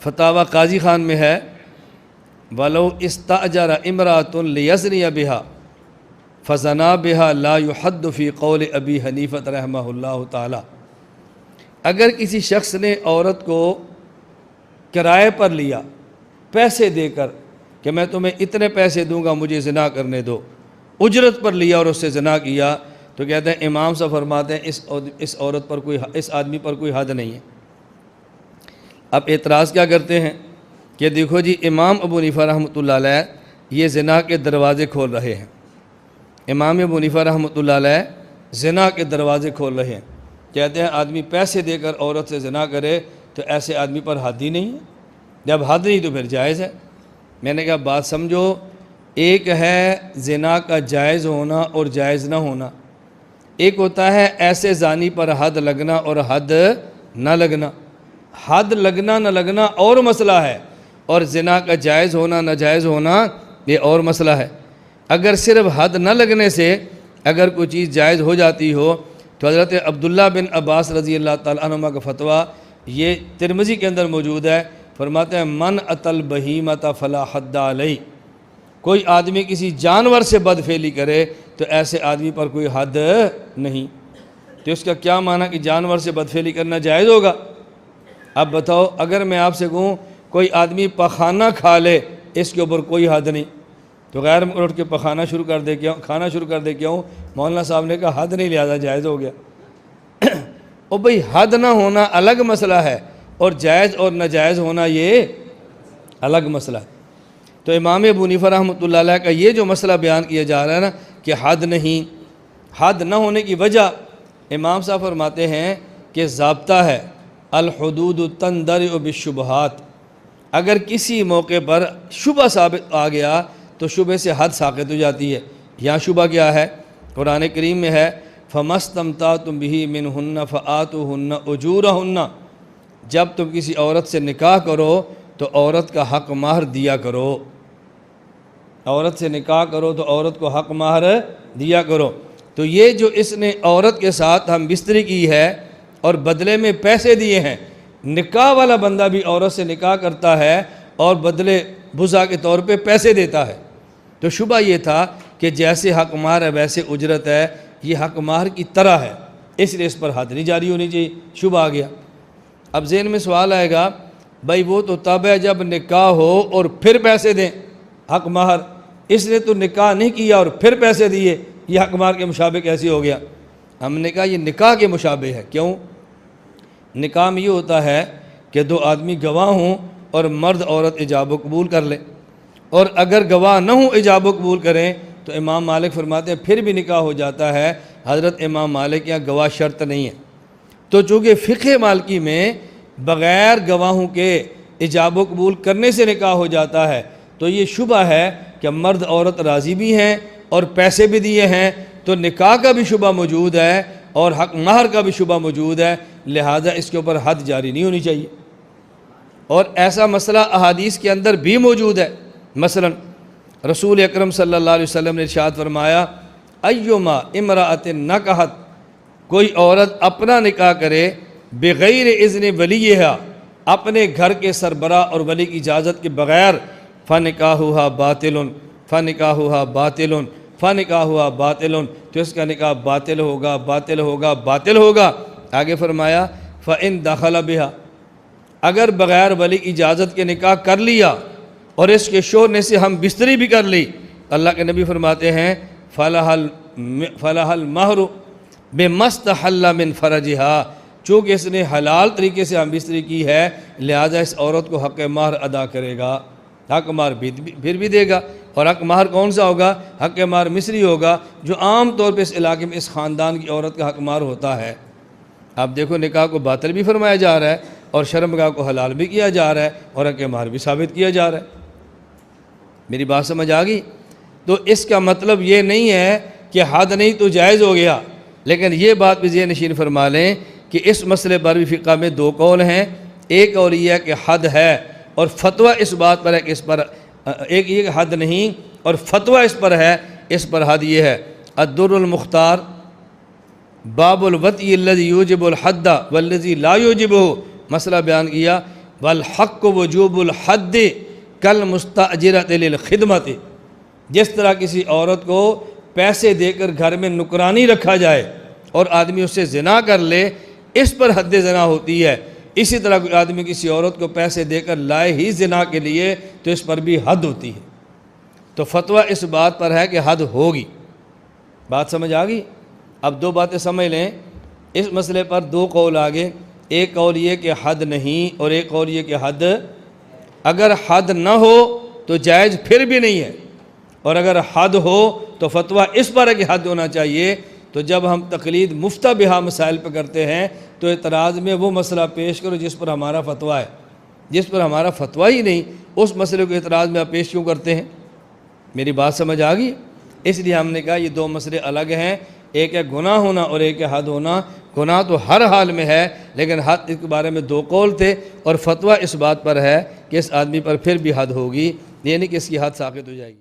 فتاوی قاضی خان میں ہے، وَلَوْ اسْتَأْجَرَ امْرَأَةٌ لِيَزْنِيَ بِهَا فَزَنَا بِهَا لَا يُحَدُّ فِي قَوْلِ ابی حنیفہ رحمہ اللہ تعالی۔ اگر کسی شخص نے عورت کو کرائے پر لیا، پیسے دے کر کہ میں تمہیں اتنے پیسے دوں گا مجھے زنا کرنے دو، اجرت پر لیا اور اس سے زنا کیا، تو کہتے ہیں امام صاحب فرماتے ہیں اس عورت پر اس آدمی پر کوئی حد نہیں ہے۔ اب اعتراض کیا کرتے ہیں کہ دیکھو جی امام ابو حنیفہ رحمۃ اللہ علیہ یہ زنا کے دروازے کھول رہے ہیں، امام ابو حنیفہ رحمۃ اللہ علیہ زنا کے دروازے کھول رہے ہیں، کہتے ہیں آدمی پیسے دے کر عورت سے زنا کرے تو ایسے آدمی پر حد ہی نہیں ہے، جب حد نہیں تو پھر جائز ہے۔ میں نے کہا بات سمجھو، ایک ہے زنا کا جائز ہونا اور جائز نہ ہونا، ایک ہوتا ہے ایسے زانی پر حد لگنا اور حد نہ لگنا۔ حد لگنا نہ لگنا اور مسئلہ ہے، اور زنا کا جائز ہونا ناجائز ہونا یہ اور مسئلہ ہے۔ اگر صرف حد نہ لگنے سے اگر کوئی چیز جائز ہو جاتی ہو تو حضرت عبداللہ بن عباس رضی اللہ تعالیٰ عنہما کا فتویٰ یہ ترمذی کے اندر موجود ہے، فرماتے ہیں من اتل بہیمۃ فلا حد علیہ، کوئی آدمی کسی جانور سے بدفعلی کرے تو ایسے آدمی پر کوئی حد نہیں۔ تو اس کا کیا معنی کہ جانور سے بدفعلی کرنا جائز ہوگا؟ اب بتاؤ اگر میں آپ سے کہوں کوئی آدمی پخانہ کھا لے اس کے اوپر کوئی حد نہیں، تو غیر ملک اٹھ کے پخانہ شروع کر دے کیوں، کھانا شروع کر دے کیوں؟ مولانا صاحب نے کہا حد نہیں لہذا جائز ہو گیا۔ او بھئی حد نہ ہونا الگ مسئلہ ہے اور جائز اور ناجائز ہونا یہ الگ مسئلہ ہے۔ تو امام ابو حنیفہ رحمۃ اللہ علیہ کا یہ جو مسئلہ بیان کیا جا رہا ہے نا کہ حد نہیں، حد نہ ہونے کی وجہ امام صاحب فرماتے ہیں کہ ضابطہ ہے الحدود تندرع بالشبہات، اگر کسی موقع پر شبہ ثابت آ گیا تو شبہ سے حد ساقط ہو جاتی ہے۔ یہاں شبہ کیا ہے؟ قرآن کریم میں ہے فَمَسْتَمْتَعْتُمْ بِهِ مِنْهُنَّ فَآتُوهُنَّ أُجُورَهُنَّ، جب تم کسی عورت سے نکاح کرو تو عورت کا حق مہر دیا کرو، عورت سے نکاح کرو تو عورت کو حق مہر دیا کرو۔ تو یہ جو اس نے عورت کے ساتھ ہم بستری کی ہے اور بدلے میں پیسے دیے ہیں، نکاح والا بندہ بھی عورت سے نکاح کرتا ہے اور بدلے بھزا کے طور پہ پیسے دیتا ہے۔ تو شبہ یہ تھا کہ جیسے حق مہر ہے ویسے اجرت ہے، یہ حق مہر کی طرح ہے، اس لیے اس پر حد نہیں جاری ہونی چاہیے، شبہ آ گیا۔ اب ذہن میں سوال آئے گا بھائی وہ تو تب ہے جب نکاح ہو اور پھر پیسے دیں حق مہر، اس نے تو نکاح نہیں کیا اور پھر پیسے دیے، یہ حق مہر کے مشابہ کیسے ہو گیا؟ ہم نے کہا یہ نکاح کے مشابہ ہے۔ کیوں؟ نکاح میں یہ ہوتا ہے کہ دو آدمی گواہ ہوں اور مرد عورت ایجاب و قبول کر لیں، اور اگر گواہ نہ ہوں ایجاب و قبول کریں تو امام مالک فرماتے ہیں پھر بھی نکاح ہو جاتا ہے۔ حضرت امام مالک یہاں گواہ شرط نہیں ہے۔ تو چونکہ فقہ مالکی میں بغیر گواہوں کے ایجاب و قبول کرنے سے نکاح ہو جاتا ہے، تو یہ شبہ ہے کہ مرد عورت راضی بھی ہیں اور پیسے بھی دیے ہیں، تو نکاح کا بھی شبہ موجود ہے اور حق مہر کا بھی شبہ موجود ہے، لہذا اس کے اوپر حد جاری نہیں ہونی چاہیے۔ اور ایسا مسئلہ احادیث کے اندر بھی موجود ہے، مثلا رسول اکرم صلی اللہ علیہ وسلم نے ارشاد فرمایا ایما امرأۃ نکحت، کوئی عورت اپنا نکاح کرے بغیر اذن ولیہا، اپنے گھر کے سربراہ اور ولی کی اجازت کے بغیر، فنکاحھا باطل فنکاحھا باطل فنکاحھا باطل، تو اس کا نکاح باطل ہوگا باطل ہوگا باطل ہوگا۔ آگے فرمایا فإن دخل بها، اگر بغیر ولی کی اجازت کے نکاح کر لیا اور اس کے شوہر نے سے ہم بستری بھی کر لی، اللہ کے نبی فرماتے ہیں فلها المہر بما استحل من فرجها، چونکہ اس نے حلال طریقے سے ہم بستری کی ہے لہذا اس عورت کو حق مہر ادا کرے گا، حق مہر پھر بھی دے گا۔ اور حق مہر کون سا ہوگا؟ حق مہر مصری ہوگا، جو عام طور پہ اس علاقے میں اس خاندان کی عورت کا حق مہر ہوتا ہے۔ اب دیکھو نکاح کو باطل بھی فرمایا جا رہا ہے اور شرمگاہ کو حلال بھی کیا جا رہا ہے اور حق مہر بھی ثابت کیا جا رہا ہے۔ میری بات سمجھ آ گئی؟ تو اس کا مطلب یہ نہیں ہے کہ حد نہیں تو جائز ہو گیا، لیکن یہ بات بھی ذہن نشین فرما لیں کہ اس مسئلے پر بھی فقہ میں دو قول ہیں۔ ایک اور یہ ہے کہ حد ہے اور فتویٰ اس بات پر ہے کہ اس پر ایک یہ کہ حد نہیں اور فتویٰ اس پر ہے، اس پر حد یہ ہے۔ الدر المختار باب الوطی الذی یوجب الحد والذی لا یوجبہ، مسئلہ بیان کیا والحق وجوب الحد کالمستأجرۃ للخدمت، جس طرح کسی عورت کو پیسے دے کر گھر میں نکرانی رکھا جائے اور آدمی اس سے زنا کر لے، اس پر حد زنا ہوتی ہے، اسی طرح کوئی آدمی کسی عورت کو پیسے دے کر لائے ہی زنا کے لیے تو اس پر بھی حد ہوتی ہے۔ تو فتویٰ اس بات پر ہے کہ حد ہوگی۔ بات سمجھ آ گئی؟ اب دو باتیں سمجھ لیں، اس مسئلے پر دو قول آگے، ایک قول یہ کہ حد نہیں، اور ایک قول یہ کہ حد، اگر حد نہ ہو تو جائز پھر بھی نہیں ہے، اور اگر حد ہو تو فتویٰ اس پر ہے کہ حد ہونا چاہیے۔ تو جب ہم تقلید مفتہ بہا مسائل پہ کرتے ہیں تو اعتراض میں وہ مسئلہ پیش کرو جس پر ہمارا فتویٰ ہے، جس پر ہمارا فتویٰ ہی نہیں اس مسئلے کو اعتراض میں آپ پیش کیوں کرتے ہیں؟ میری بات سمجھ آ گئی؟ اس لیے ہم نے کہا یہ دو مسئلے الگ ہیں، ایک ہے گناہ ہونا اور ایک ہے حد ہونا۔ گناہ تو ہر حال میں ہے، لیکن حد اس کے بارے میں دو قول تھے، اور فتویٰ اس بات پر ہے کہ اس آدمی پر پھر بھی حد ہوگی، یہ نہیں کہ اس کی حد ساقط ہو جائے گی۔